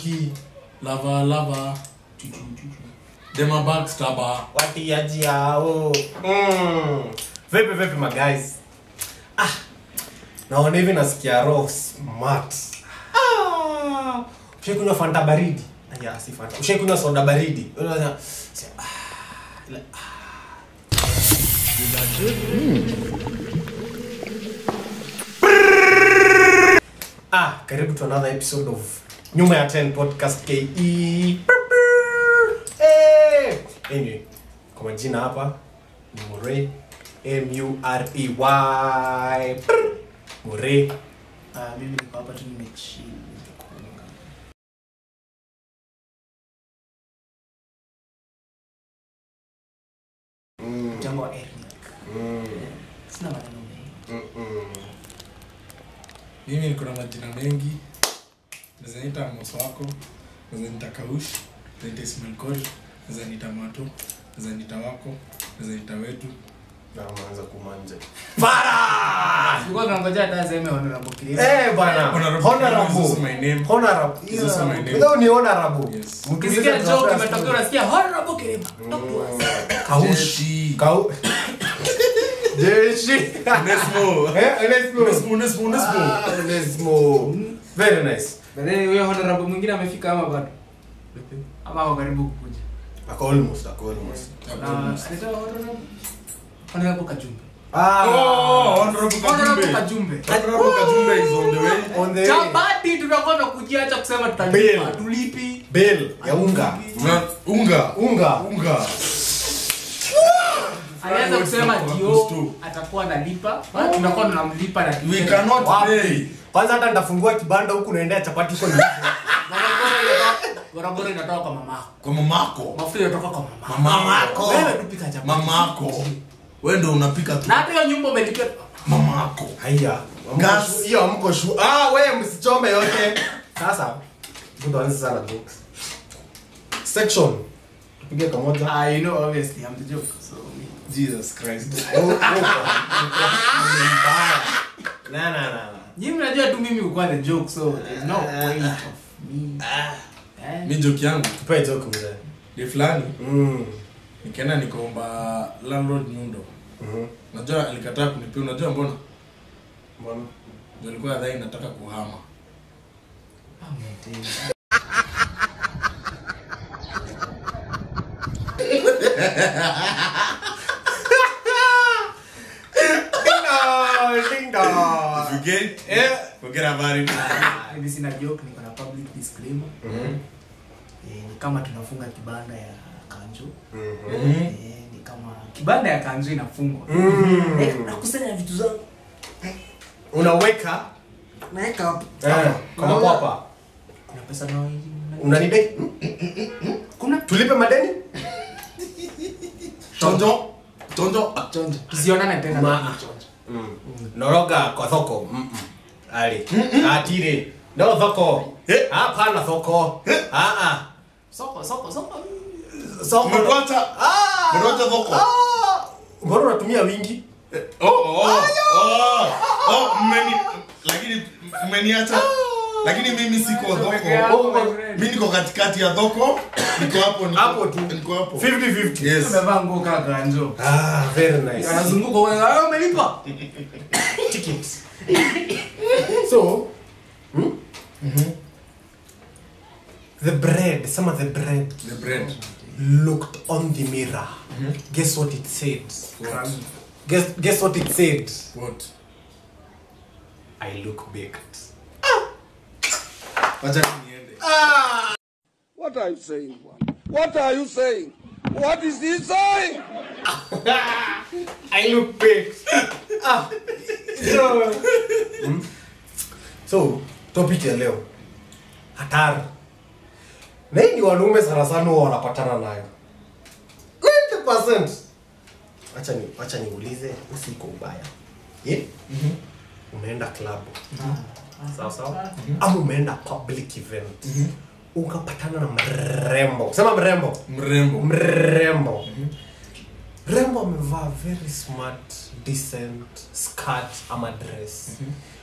Kiki. Lava. Chuchu. Dema backstabber. Watiaji hao. Vipi my guys. Naona hivi nasikia roho smart. Ushaikunywa Fanta baridi? Aya, si Fanta. Ushaikunywa soda baridi? Unaona karibu to another episode of Nyuma ya 10 podcast KE. Anyway, kwa majina hapa ni Murray, M-U-R-E-Y. Murray. Mimi niko hapa tu nimechill. Jambo Eric. Sina maneno mengi. Mimi niko na majina mengi. Naweza nita Moso wako, naweza nita Kaush, naweza nita Ismail Kol, naweza nita Mato, naweza nita wako, naweza nita wetu. Na unaanza kumanja. Para! Sikuwa tunangoja hata sema honorable Chris. Bana. Honorable. This is my name. Honorable. This is my name. Ndio ni honorable. Yes. Ukisikia joke imetokea unasikia honorable Chris. Talk to us. Kaush. Jeshi. Onesmo. Very nice. Baadaye huyo honorable mwingine amefika ama bado? Ama wako karibu kukuja. Ako almost. Alitoa honorable Kajumbe. Honorable Kajumbe. Honorable Kajumbe is on the way. Chapati tunakwenda kujia acha kusema tutalipa. Tulipi. Bill ya unga. Alianza kusema Dio atakuwa analipa. Tunakuwa tunamlipa na we cannot pay. Kwanza hata nitafungua kibanda huku naendea chapati huko nje. Gorogoro inatoka kwa mamako. Kwa mamako. Mafuta yanatoka kwa mamako. Mamako. Wewe tupika chapati. Mamako. Wewe ndio unapika tu. Na hata hiyo nyumba umelipia mamako. Haya. Gas hiyo amko shu. Wewe msichome yote. Sasa ndio anza sana jokes. Section. Tupige kamoja. You know obviously I'm the joke. So Jesus Christ. Na. Nyinyi mnajua tu mimi uko the joke, so there's no point of me. Mimi joke yangu tupe joke mzee. Ni fulani. Nikaenda nikaomba landlord nyundo. Unajua alikataa kunipea, unajua mbona? Ndio alikuwa adhani nataka kuhama. Forget about it. Hivi sina joke, niko na public disclaimer. Kama tunafunga kibanda ya Kanjo. Ni kama kibanda ya Kanjo inafungwa. Nakusanya vitu zangu. Unaweka Naweka kama hapa. Kuna pesa na unanidai? Kuna tulipe madeni? Chonjo. Tusionane tena na chonjo. Noroga kwa soko. Ali. Atire. Ndio soko. Hapana soko. Soko. Mwacha soko. Mbona unatumia wingi? Lakini mmeniacha. Lakini mimi siko dhoko. Mimi niko katikati ya dhoko. Niko hapo tu. Niko hapo. 50-50. Yes. Umevaa nguo kama Kanjo. Very nice. Anazunguka wewe, umelipa tickets. So, the bread looked on the mirror. Guess what it said? What? Guess what it said? What? I look baked. Wacha niende. What are you saying? What is he saying? I look baked. So, topic ya leo. Hatari. Na hii ni wanaume sana wanapatana nayo. 90%. Acha niulize, usiko ubaya. Umeenda club. Sawa. Ama umeenda public event. Ukapatana na mrembo. Sema mrembo. Rembo amevaa very smart, decent skirt ama dress.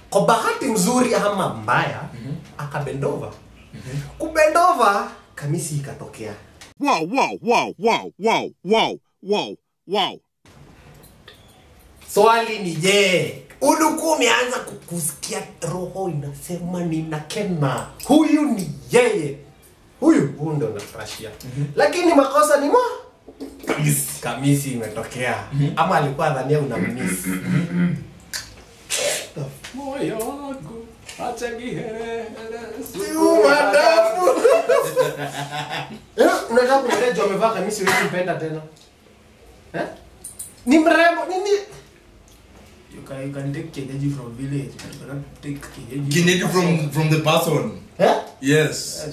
Kwa bahati nzuri ama mbaya, akabendova. Kubend over, kamisi ikatokea. Wow. Swali ni je, ulikuwa umeanza kukusikia roho inasema ninakena. Huyu ni yeye. Huyu ndio unafurahia. Lakini makosa ni kamisi imetokea. Ama alikuwa dhania unammiss. Moyo wangu acha kihere. Unataka kuniletea amevaa kamisi wewe mpenda tena? Ni mrembo nini? You can take kienyeji from village, but you cannot take Kienyeji from the person. Yes.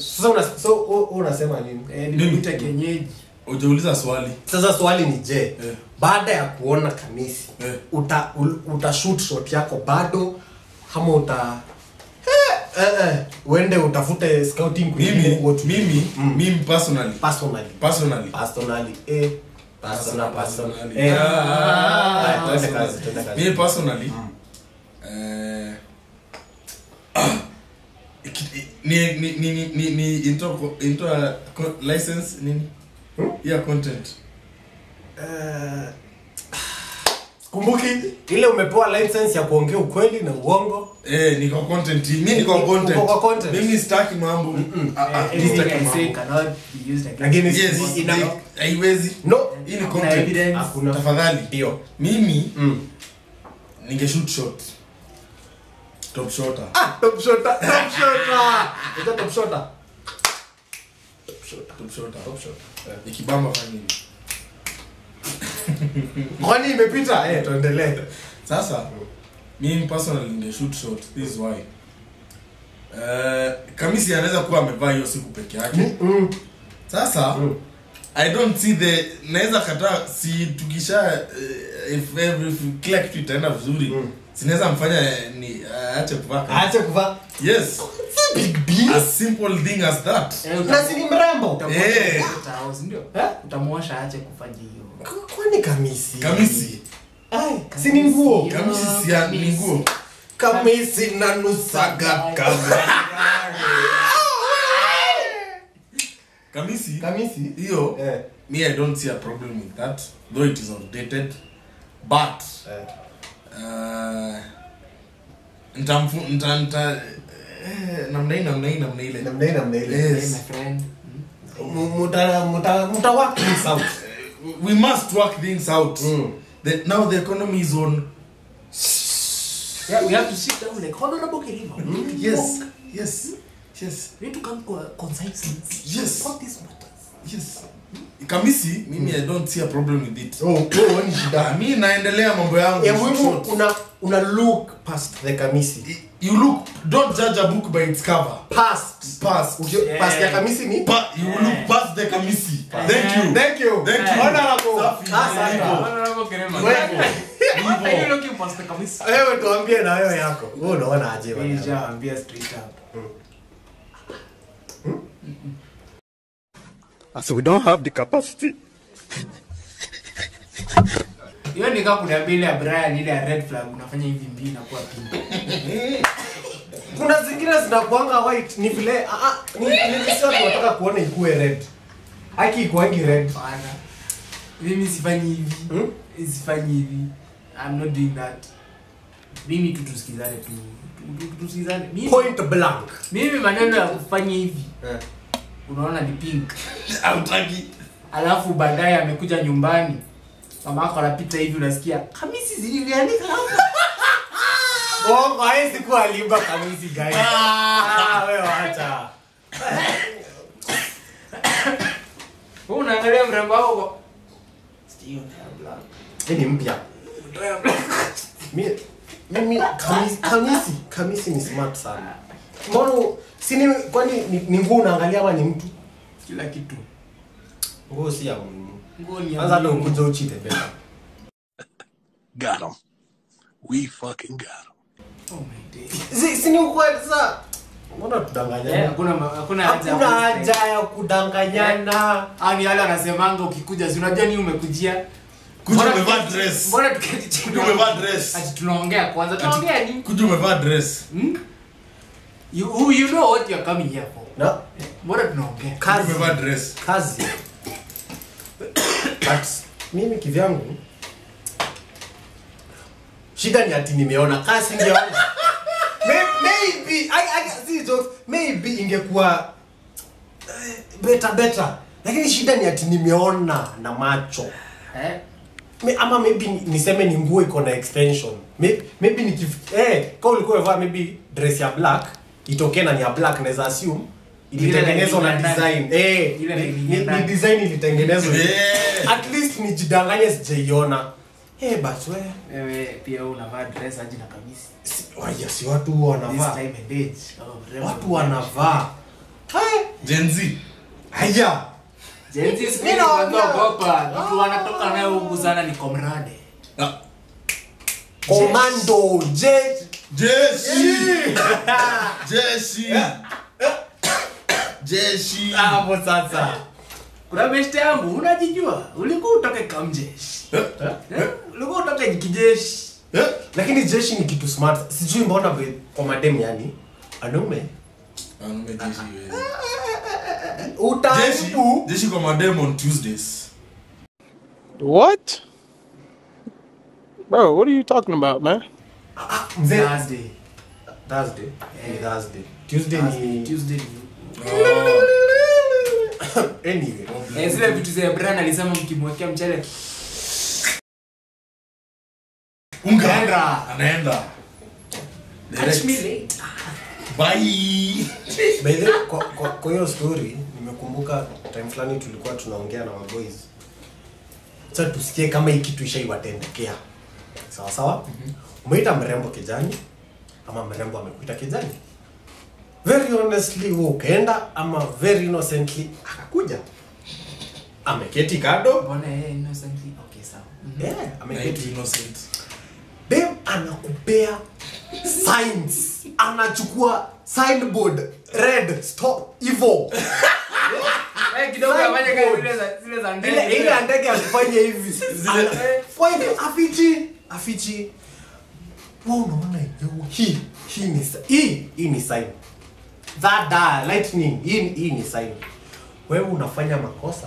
So unasema nini? Nimekuita kienyeji. Hujauliza swali. Sasa swali ni je, baada ya kuona kamisi, uta shoot shot yako bado ama uende utafute scouting mimi personally. Me personally. Ni into a license nini? Yeah, content. Kumbuki ile umepewa license ya kuongea ukweli na uongo. Niko content. Mimi niko content. Mimi sitaki mambo. Anything I say cannot be used against. Yes, haiwezi. No, hii ni content. Hakuna. Tafadhali. Ndio. Mimi ninge shoot shot. Top shotter. Top shotter. Ikibamba fanya nini? Kwani imepita? Tuendelee. Sasa mimi personally ninge shoot shot. This is why. Kamisi anaweza kuwa amevaa hiyo siku peke yake. Sasa I don't see naweza kataa si tukisha if kila kitu itaenda vizuri. Sinaweza mfanya ni aache kuvaa. Yes. Big deal. As simple thing as that. Na si ni mrembo. Ndio. Utamuosha aache kufanya hiyo. Kwani kamisi? Si ni nguo. Kamisi si ni nguo. Kamisi na nusaga Kamisi hiyo me I don't see a problem with that, though it is outdated, but namna ile My friend. Muta work things out. We must work things out. Now the economy is on. Yeah, we have to sit down like Honorable Kirima. Yes. We need to come to a consensus. Yes. What this matters. Yes. Kamisi, mimi I don't see a problem with it. Wani shida. Mimi naendelea mambo yangu. Muhimu una look past the kamisi. You don't judge a book by its cover. Past ya kamisi ni you look past the kamisi. Thank you. Honorable Kirima. Are you looking past the kamisi? Wewe tuambie na wewe yako. Wewe unaona aje bwana? Nishaambia straight up. So we don't have the capacity. Hiyo ni kama kuna bile ya Brian ile ya red flag unafanya hivi mbili na kuwa pink. Kuna zingine zinakuanga white ni vile ni sio tunataka kuona ikuwe red. Haki ikuangi red. Bana. Mimi sifanyi hivi. Sifanyi hivi. I'm not doing that. Mimi tusikizane tu. Tusikizane. Point blank. Mimi maneno ya kufanya hivi. Unaona ni pink. Hautaki. Alafu baadaye amekuja nyumbani. Mama yako anapita hivi unasikia kamisi ziliandika hapa. Bongo haisi kuwa limba kamisi guys. Wewe acha. Wewe unaangalia mrembo wako. Sio na black. Ni mpya. Mimi kamisi ni smart sana. Mbona sini kwani ni nguo unaangalia ama ni mtu? Kila kitu. Nguo si ya muhimu. Nguo ni ya. Kwanza ndo ukuja uchite beta. Got him. We fucking got him. Oh my day. Sini ukweli sasa. Mbona tudanganyana? Hakuna haja ya kudanganyana. Ani wale wanasemanga ukikuja si unajua ni umekujia. Kuja umevaa dress. Mbona tuketi chini? Kuja umevaa dress. Ati tunaongea kwanza. Tunaongea nini? Kuja umevaa dress. You know what you are coming here for. Na Bora tunaongea. kazi. Umevaa dress. Kazi. But mimi kivyangu shida ni ati nimeona kazi ngeona. Maybe I see jokes. Maybe ingekuwa better. Lakini shida ni ati nimeona na macho. Ama maybe niseme ni nguo iko na extension. Maybe kwa ulikuwa umevaa maybe dress ya black, itokee na ni ya black, naweza assume ilitengenezwa na design. Ni design ilitengenezwa. At least nijidanganye sijaiona. But wewe pia unavaa dress aje na kamisi. Si watu wanavaa. This time and age. Watu wanavaa. Gen Z. Haya. Gen Z mimi naogopa. Watu wanatoka nayo huku sana ni comrade. Commando Jeshi. Hapo sasa. Kuna best yangu unajijua. Ulikuwa utoke kamjeshi. Ulikuwa utoke kijeshi. Lakini jeshi ni kitu smart. Sijui mbona kwa madem yani. Anume jeshi wewe. Utaibu. Jeshi kwa madem on Tuesdays. What? Bro, what are you talking about, man? Thursday. Tuesday ni Tuesday. Anyway. Zile vitu za Brian alisema mkimwekea mchele. Unga anaenda. Catch me later. Bye. By the way, kwa hiyo story nimekumbuka time fulani tulikuwa tunaongea na maboys. Sasa tusikie kama hii kitu ishaiwatendekea. Sawa? Umeita mrembo kijani ama mrembo amekuita kijani? Very honestly wewe ukaenda ama very innocently akakuja? Ameketi kado? Mbona innocently? Okay, sawa. Ameketi innocent. Babe anakupea signs. Anachukua signboard red stop evil. Kidogo afanye kama zile za ndege. Ile ndege afanye hivi. Point afichi. Wewe unaona hii ni sign. That lightning hii ni sign. Wewe unafanya makosa.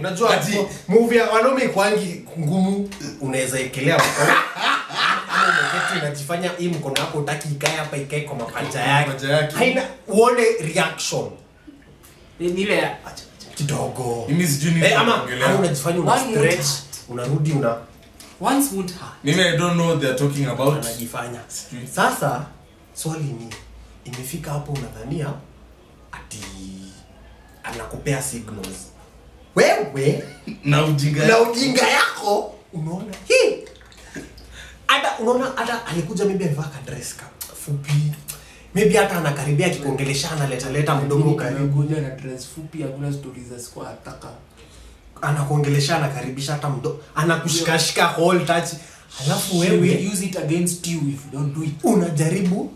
Unajua movie ya wanaume kwangi ngumu, unaweza ekelea mkono. Ama umeketi unajifanya hii mkono wako utaki ikae hapa ikae kwa mapaja yake. Haina uone reaction. Ile kidogo. Mimi sijui nini naongelea. Ama unajifanya una stretch, unarudi once won't hurt. Mimi I don't know what they are talking about. Unajifanya. Sasa swali ni imefika hapo unadhania ati anakupea signals. Wewe na ujinga yako unaona hii. Hata alikuja maybe amevaa dress fupi. Maybe hata anakaribia kikuongeleshana leta mdomo karibu na dress fupi hakuna stories za squad ataka. Anakuongeleshana karibisha hata mdomo. Anakushikashika whole touch. Alafu wewe use it against you if you don't do it. Unajaribu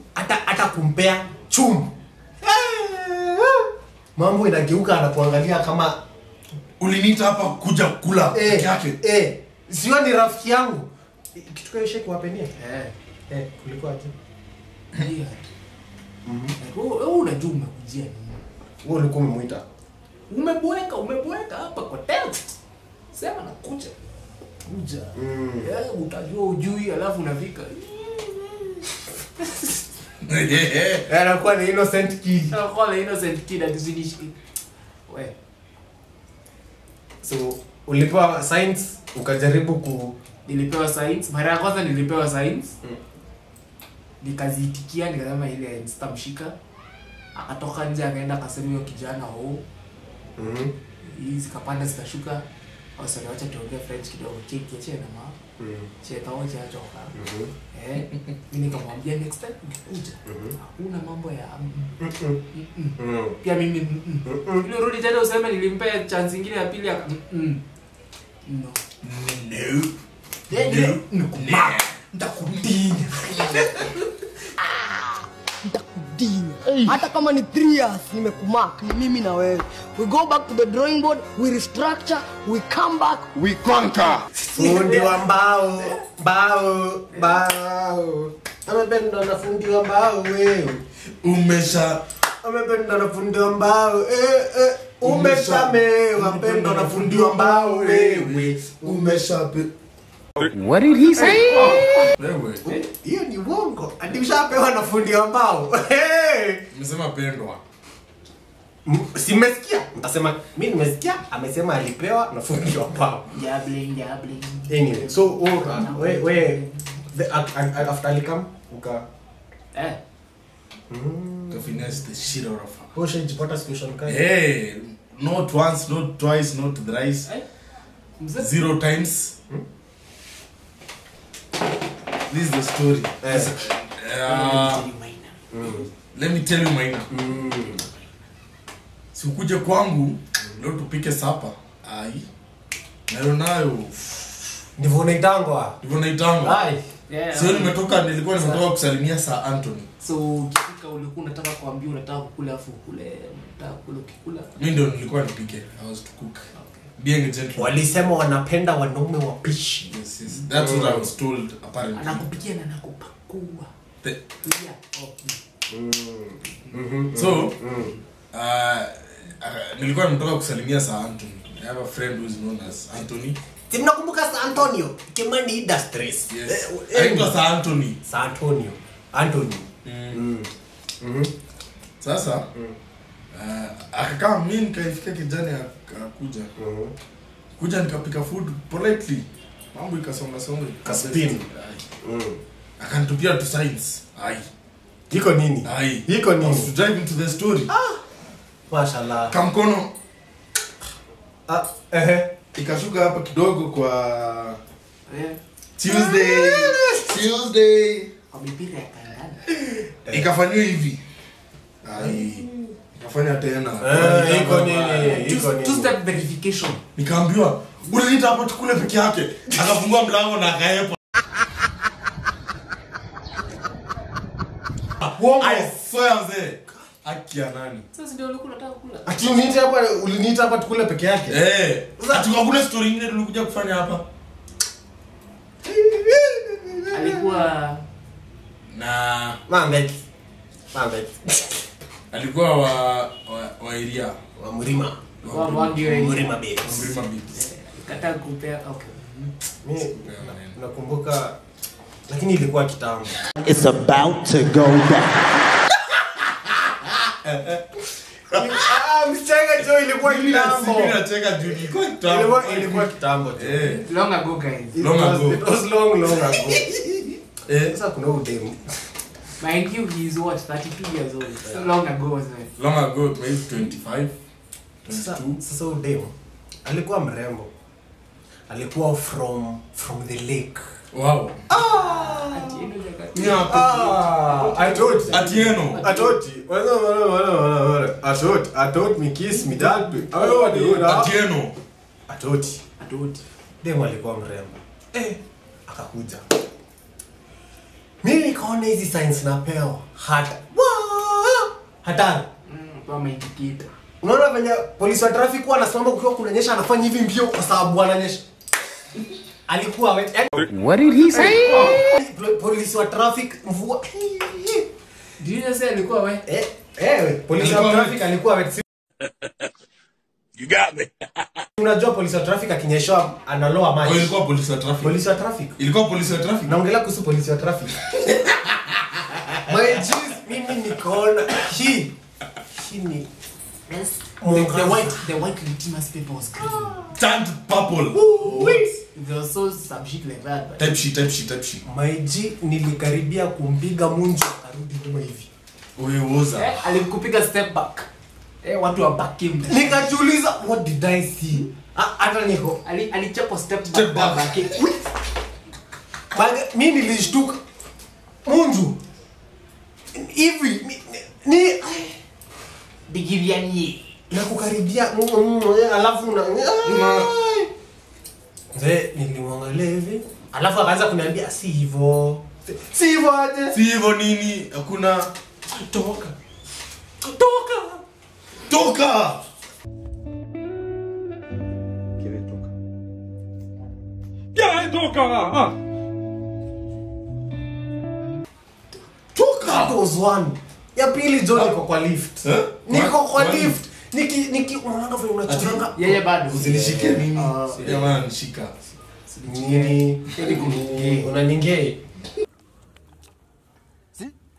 hata kumpea chum. Mambo inageuka anakuangalia kama uliniita hapa kuja kula peke yake. Sio ni rafiki yangu. Kitu kile shake wapenia. Kulikuwa aje? Wewe unajua umekujia nini? Wewe ulikuwa umemuita. Umeboeka hapa kwa text. Sema nakuja. Kuja. Utajua ujui alafu unafika. Anakuwa ni innocent kid. Anakuwa ni innocent kid atizidi. Wewe. So ulipewa signs ukajaribu nilipewa signs. Mara ya kwanza nilipewa signs. Nikaziitikia nikasema ile sitamshika. Akatoka nje akaenda akasema hiyo kijana hizi kapanda zikashuka. Au sasa acha tuongee French kidogo keki acha na mama. Cheka wote achoka. Mimi nikamwambia next time ukikuja. Hakuna mambo ya pia mimi ile rudi tena useme nilimpea chance nyingine ya pili no. Ndakudinya. Hata kama ni 3 years nimekumark ni mimi na wewe. We go back to the drawing board, we restructure, we come back, we conquer. Fundi wa mbao. Amependa na fundi wa mbao wewe. Amependa na fundi wa mbao. Umeshamewa pendo na fundi wa mbao wewe. Umeshape. What did he say? Wewe. Hiyo ni uongo. Ati ushapewa na fundi wa mbao. Umesema pendwa. Simesikia. Mtasema mimi nimesikia amesema alipewa na fundi wa mbao. Jabling. Anyway, so we after alikam uka To finesse the shit out of her. Ho shajipata situation kali. Hey, not once, not twice, not thrice. 0 times. This is the story. Let me tell you mine. Sikuje kwangu leo tupike sapa. Ai. Nayo. Ndivyo naitangwa. Ai. Sio nilikuwa nimetoka kusalimia Sir Anthony. So ukifika ulikuwa unataka kuambia unataka kukula afu unataka kula. Mimi ndio nilikuwa nipike. I was to cook. Being a gentleman. Walisema wanapenda wanaume wapishi. Yes. That's what I was told apparently. Anakupikia na anakupakua. So, nilikuwa nimetoka kusalimia Sir Anthony. I have a friend who is known as Anthony. Mnakumbuka Sir Antonio? Kimani Industries. Yes. Anaitwa Sir Anthony. Sir Antonio. Anthony. Sasa akakaa mimi nikaifika kijani akakuja. Kuja nikapika food politely. Mambo ikasonga Kaspin. Akanitupia to science. Ai. Iko nini? To dive into the story. Mashallah. Kamkono. Ikashuka hapa kidogo kwa Tuesday. Wamepira ya kandanda. Ikafanywa hivi. Ai. Ikafanya tena. Iko nini? Two-step verification. Nikaambiwa, "Uliniita hapo tukule peke yake." Akafungua mlango na akaepa. I swear mzee. Akia nani? Sasa ndio ulikuwa unataka kula. Ati uliniita hapa tukule peke yake? Ati hakuna story nyingine tulikuja kufanya hapa. Alikuwa Na Mambe. alikuwa wa area Wa Murima. wa Murima Bay. Mrima Beats. kata kupea okay. Mimi nakumbuka lakini ilikuwa kitambo. It's about to go down. Mchanga jo ilikuwa kitambo. Mimi nacheka juu Ilikuwa kitambo. Long ago guys. Long ago. It was long ago. Sasa kuna udemu. Mind you, he is what, 32 years old. So long ago was it? Long ago, maybe 25, 22. Sasa udemu alikuwa mrembo. Alikuwa from the lake. Wow. I told you. Atieno. I told you. I told me kiss me dad. Atieno. I told you. Demu alikuwa mrembo. Akakuja. Mimi nikaona hizi signs napewa. Hatari. Kwa maikikita. Unaona venye polisi wa traffic wanasimama kukiwa kunanyesha anafanya hivi mbio kwa sababu ananyesha. Alikuwa wet. What did he say? Polisi wa traffic mvua. Do you say alikuwa we? Polisi wa traffic alikuwa wet. You got me. Unajua polisi wa traffic akinyeshwa analoa maji. Ilikuwa polisi wa traffic. Polisi wa traffic. Ilikuwa polisi wa traffic. Naongelea kuhusu polisi wa traffic. My jeez, mimi nikaona hii ni the white litmus paper was green. Turned purple. There was so some shit like that. But Type sheet. My G nilikaribia kumpiga munju arudi nyuma hivi. Uweoza. alikupiga step back. Watu wa back him. Nikajiuliza what did I see? Hata niko Alichapa step Step back. back. mimi nilishtuka. Munju. Hivi ni Bigiriani. na kukaribia alafu na nilimwangalia hivi alafu akaanza kuniambia si hivyo aje Si hivyo nini? Hakuna toka that was one Ya pili John niko kwa lift. Niko kwa lift. Niki unaanga vile unachoranga. Yeye bado usinishike mimi. Jamaa nishika. Nini? Unaningei.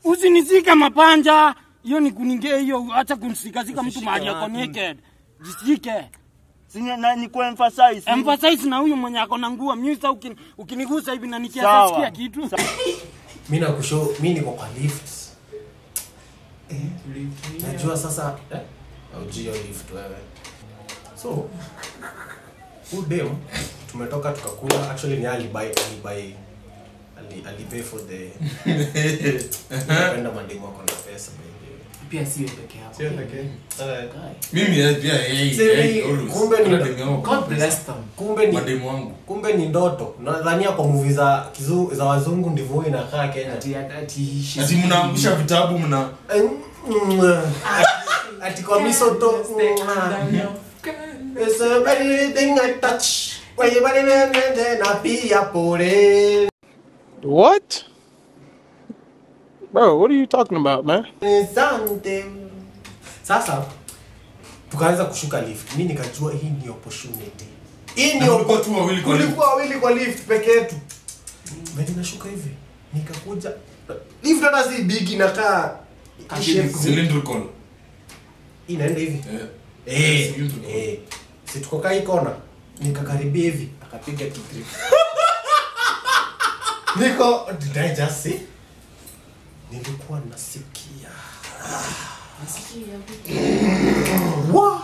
Usinizika mapanja. Hiyo ni kuningea hiyo, acha kunishika mtu mahali yako naked. Jisike. Sina ni ku emphasize. Emphasize na huyu mwenye ako na nguo. Mimi sasa ukinigusa hivi na nikiasikia kitu. Mimi nakushow, mimi niko kwa lift. Najua sasa aujio lift wewe. So udem tumetoka tukakula, actually ni alibay alipay for the kwenda mandimo kwa pesa pia sio peke yako. sio peke. Mimi pia kumbe ni God bless them. kumbe ni mandimo wangu. Kumbe ni ndoto. Nadhania kwa movie za wazungu ndivyo inakaa Kenya. Ati mnaangusha vitabu mna ati kwa misoto. It's everything I touch. Na pia pore. What? Bro, what are you talking about, man? Sasa tukaanza kushuka lift. Mimi nikajua hii ni opportunity. Hii ni wawili kwa lift peke yetu. Bado nashuka hivi. Nikakuja lift hata si big inakaa cylindrical. Inaenda hivi. Si tuko kai kona. Nikakaribia hivi akapiga kitrip. Did I just say? Nilikuwa nasikia. Wow.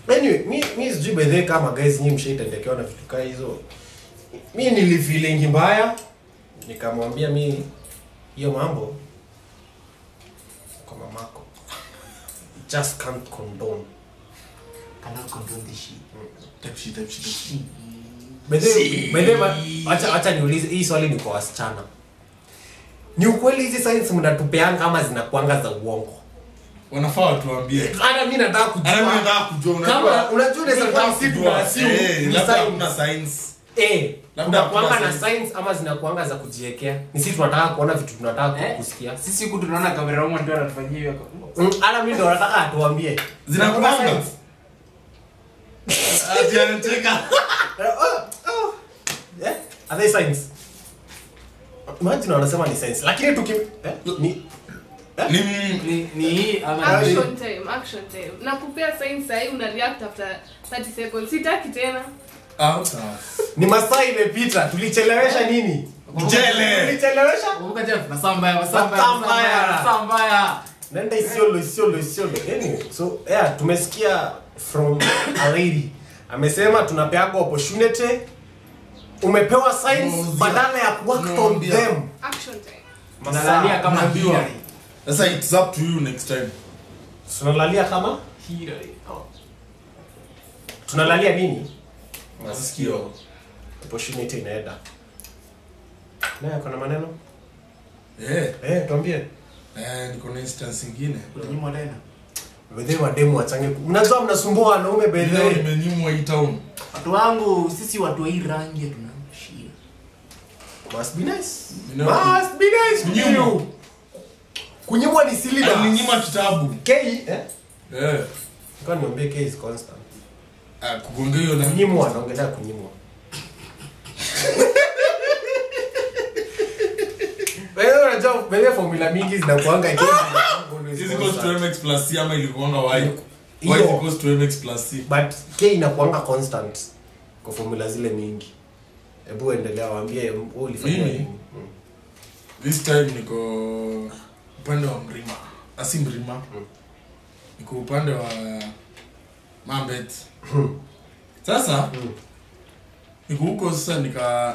Anyway, mi sijui by the way kama guys nyinyi mshaitendekewa na vitu kama hizo. Mimi nilifeeling mbaya. Nikamwambia mimi hiyo mambo kwa mamako. Just can't condone. Cannot condone this shit. Type shit. Bede acha niulize hii swali ni kwa wasichana. Ni ukweli hizi signs mnatupeanga kama zinakuanga za uongo? Wanafaa watuambie. Ana mimi nataka kujua. Kama unajua ile sometimes labda kuna signs. Labda kuanga na signs ama zinakuanga za kujiwekea. Ni sisi tunataka kuona vitu tunataka kusikia. Sisi huku tunaona kamera huko ndio anatufanyia hiyo. Ana mimi ndo nataka atuambie. Zinakuanga. Ati anateka. Are they signs? Imagine wanasema ni signs. Lakini ni hii ama action time. Nakupea signs sahi una react after 30 seconds. Sitaki tena. Ni masaa imepita. Tulichelewesha nini? Tulichelewesha? Kumbuka je, masaa mbaya. Nenda isiolo. Anyway, so tumesikia from a lady. Amesema tunapeaga opportunity. Umepewa signs badala ya work on them. Action time. Tunalalia kama hiyo. Sasa it's up to you next time. Tunalalia kama hiyo. Tunalalia nini? Masikio. Opportunity inaenda. Na kuna maneno? Tuambie. Niko na instance nyingine. Ulinyimwa tena. Wewe wademu wachange. Mnajua mnasumbua wanaume bedhe. Imenyimwa hii town. Watu wangu sisi watu wa hii rangi tunashia. Must be nice. Kunyimwa ni silly. Alinyima kitabu. K Kwa niambie K is constant. Kugongea hiyo na kunyimwa naongelea kunyimwa. Wewe unajua wewe formula mingi zinakuanga K is equals to mx plus c ama ilikuanga y. Y is equals to mx plus c. But K inakuanga constant kwa formula zile mingi. Hebu endelea waambie ulifanya nini? This time niko upande wa Mrima. Mrima. Niko upande wa Mambet. Sasa niko huko sasa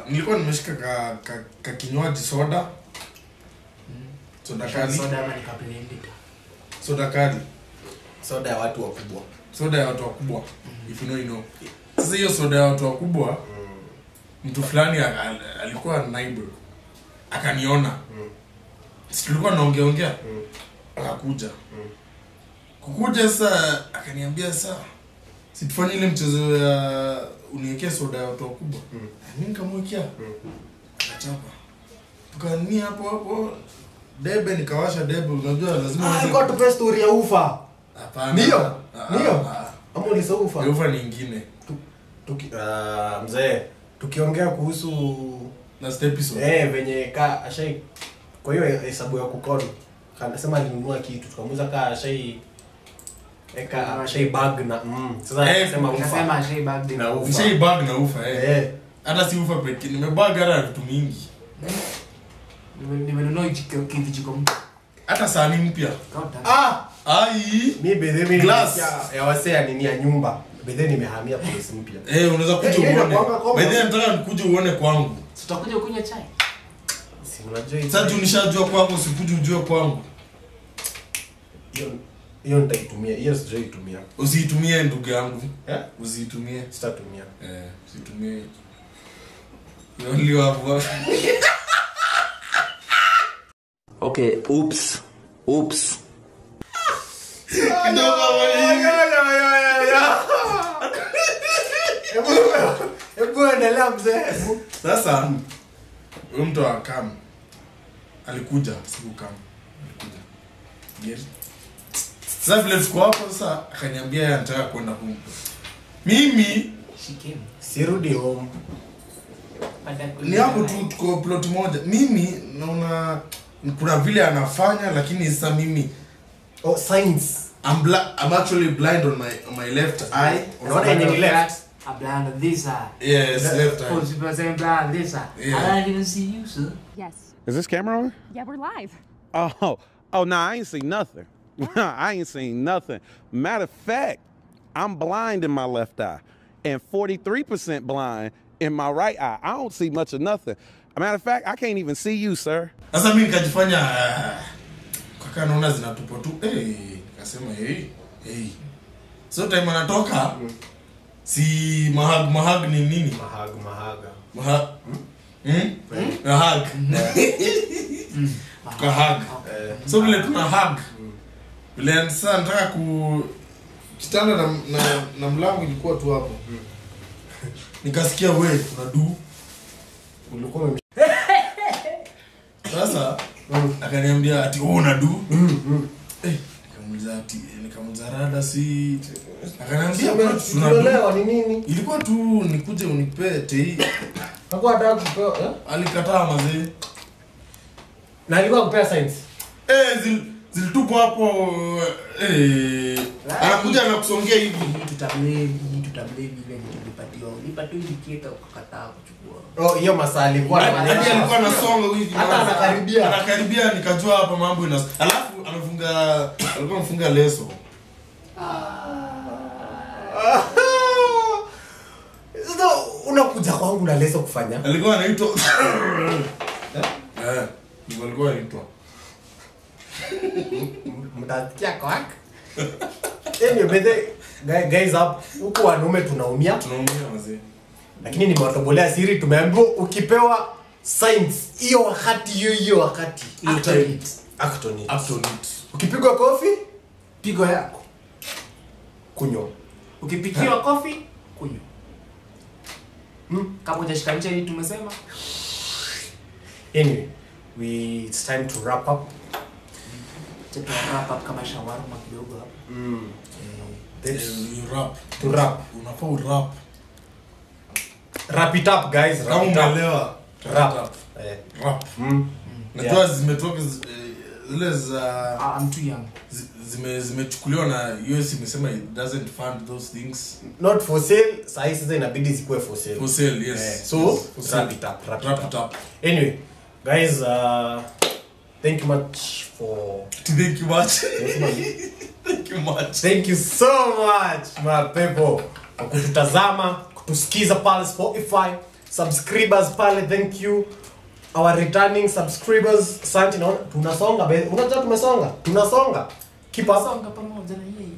nilikuwa nimeshika ka kinywaji soda. Soda kali. Soda ama nikablended. Soda kali. Soda ya watu wakubwa. If you know you know. Sasa hiyo soda ya watu wakubwa mtu fulani alikuwa naibu. Akaniona. Tulikuwa naongea. Akakuja. Kukuja sasa akaniambia sasa situfanye ile mchezo ya uniwekea soda ya watu wakubwa. Mimi nikamwekea. Akachapa. Tukani hapo debe nikawasha debe, unajua lazima alikuwa tupe story ya ufa. Hapana. Ndio. Ama ulisahau ufa? Ufa ni nyingine. Mzee, tukiongea kuhusu last episode. Venye ka ashai kwa hiyo hesabu ya kukono. Kanasema alinunua kitu, tukamuuza ka ashai bag na sasa anasema ufa. Anasema ashai bag na ufa. Ashai bag na ufa hata si ufa pekee, nimebag hata vitu mingi. Nimenunua kijiko mpya. Hata sahani mpya. Mimi glass ya wasea nini ya nyumba. Bedhe nimehamia place mpya. Unaweza kuja uone. Bedhe nataka nikuje uone kwangu. Tutakuja kunywa chai. Si unajua sasa tunishajua kwangu, sikuje ujue kwangu. Hiyo nitaitumia. Hiyo sijaitumia. Usiitumie ndugu yangu. Usiitumie. Sitatumia. Usiitumie. Only one. Okay, oops. Hebu endelea mzee. Sasa huyo mtu akam alikuja, sikukam. Alikuja. Yes. Sasa vile tuko hapo sasa akaniambia yeye anataka kwenda home. Mimi sirudi home. Ni hapo tu tuko plot moja. Mimi naona kuna vile anafanya lakini sasa mimi science. I'm actually blind on my left eye. Unaona yenye left? I'm blind on this eye. Yes, left eye. Because people say blind on this eye. Yeah. I don't even see you, sir. Yes. Is this camera on? Yeah, we're live. Oh, no, I ain't seen nothing. I ain't seen nothing. Matter of fact, I'm blind in my left eye and 43% blind in my right eye. I don't see much of nothing. Matter of fact, I can't even see you, sir. Sasa mimi nikajifanya kaka naona zinatupo tu. Nikasema so time anatoka si mahag ni nini? Mahag. Kahag. So vile tuna hug. Vile sasa nataka kitanda na mlango ilikuwa tu hapo. Nikasikia wewe unadu. Ulikuwa sasa akaniambia ati unadu. Nikamuuliza rada si akaniambia tunaelewa ni nini? Ilikuwa tu nikuje unipe tei. Hakuwa anataka kupewa alikataa mazee. Na alikuwa kupea science. Zilitupo hapo anakuja na kusongea hivi tutablame ile nilipatiwa kieta ukakataa kuchukua. Hiyo masaa alikuwa alikuwa anasonga hivi hata anakaribia nikajua hapa mambo ina. Alafu alikuwa amefunga leso. Sasa unakuja kwangu na leso kufanya? Alikuwa anaitwa alikuwa anaitwa mtasikia kwak. Guys up huko wanaume tunaumia mazee. Lakini nimewatobolea siri, tumeambiwa ukipewa science hiyo wakati Actonit. Ukipigwa kofi pigo yako kunywa. Ukipikiwa kofi kunywa. Kama hujashikanisha hili tumesema. Anyway, it's time to wrap up. Wrap up kama shawarma kidogo hapo. To wrap. Unafaa wrap it up guys. Kama umeelewa. Wrap. Najua zimetoka zile za I'm too young. Zimechukuliwa na US imesema it doesn't fund those things. Not for sale. Sasa inabidi zikuwe for sale. For sale, yes. So wrap it up. Anyway, guys, thank you much for Thank you so much my people kwa kututazama, kutusikiza pale Spotify, subscribers pale, thank you. Our returning subscribers, asante. Tunasonga unajua tunasonga keep up songa pamoja na yeye.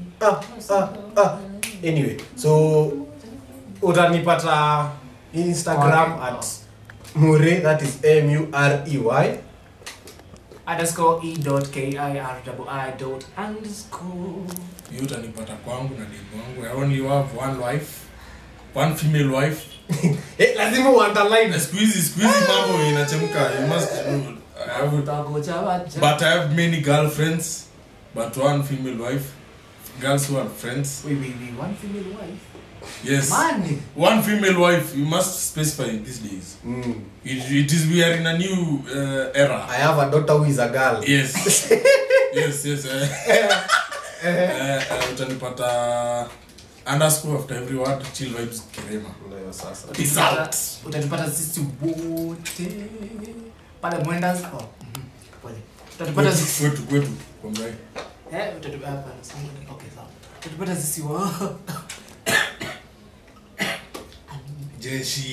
Anyway, so utanipata Instagram at Murey, that is MUREY _e.KIRII. You utanipata kwangu na demu wangu. I only have one female wife. Lazima underline. Squeezy mambo inachemka. You must But I have many girlfriends, but one female wife. Girls who are friends. Wait, one female wife? Yes. Man. One female wife. You must specify in these days. It is, we are in a new era. I have a daughter who is a girl. Yes. Yes. Utanipata underscore after every word. Chill vibes Kirema. Peace out. Utanipata sisi wote. Pale mwendas. Utanipata sisi kwetu kwa mbaya. Utanipata hapa. Okay, sawa. Utanipata sisi wa. Jeshi.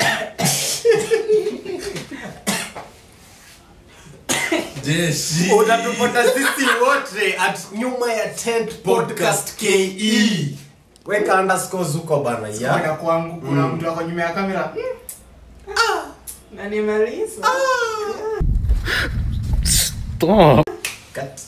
Utatupata sisi wote at nyuma ya tent podcast KE. Weka underscore zuko bana ya. Kwa kwangu kuna mtu wako nyuma ya kamera. Na nimaliza. Stop. Cut.